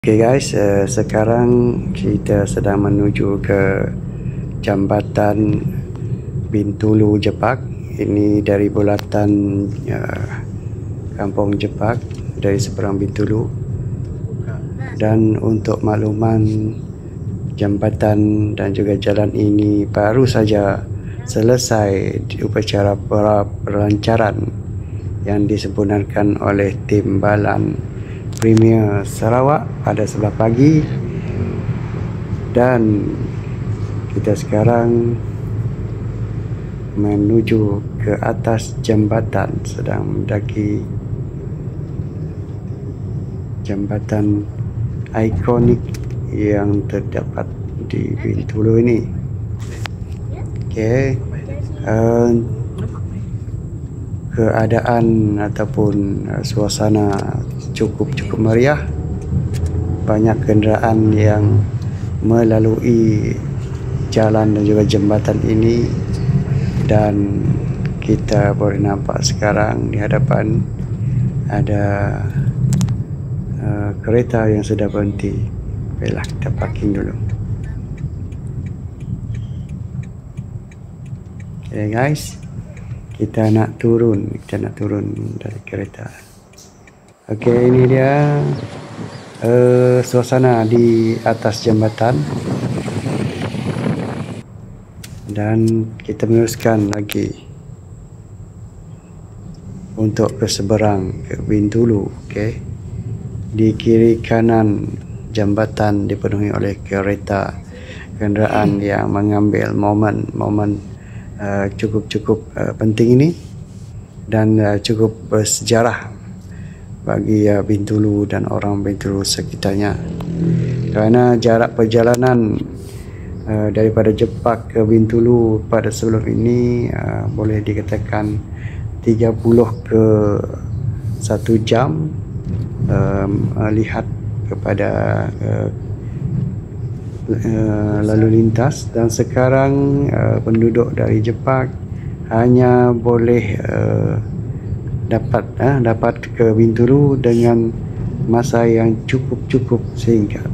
Okay guys, sekarang kita sedang menuju ke Jambatan Bintulu Jepak. Ini dari bulatan Kampung Jepak, dari seberang Bintulu. Dan untuk makluman, jambatan dan juga jalan ini baru saja selesai upacara pelancaran yang disempurnakan oleh Timbalan Premier Sarawak pada 11 pagi, dan kita sekarang menuju ke atas jambatan, sedang mendaki jambatan ikonik yang terdapat di Bintulu ini. Okey, keadaan ataupun suasana cukup meriah. Banyak kenderaan yang melalui jalan dan juga jambatan ini, dan kita boleh nampak sekarang di hadapan ada kereta yang sudah berhenti. Baiklah, kita parking dulu. Okay guys, kita nak turun dari kereta. Okey, ini dia suasana di atas jambatan, dan kita meneruskan lagi untuk ke seberang, ke Bintulu. Okey, di kiri kanan jambatan dipenuhi oleh kereta kenderaan yang mengambil momen cukup penting ini, dan cukup bersejarah bagi Bintulu dan orang Bintulu sekitarnya, kerana jarak perjalanan daripada Jepak ke Bintulu pada sebelum ini boleh dikatakan 30 ke 1 jam, lihat kepada lalu lintas. Dan sekarang penduduk dari Jepak hanya boleh dapat ke Bintulu dengan masa yang cukup singkat.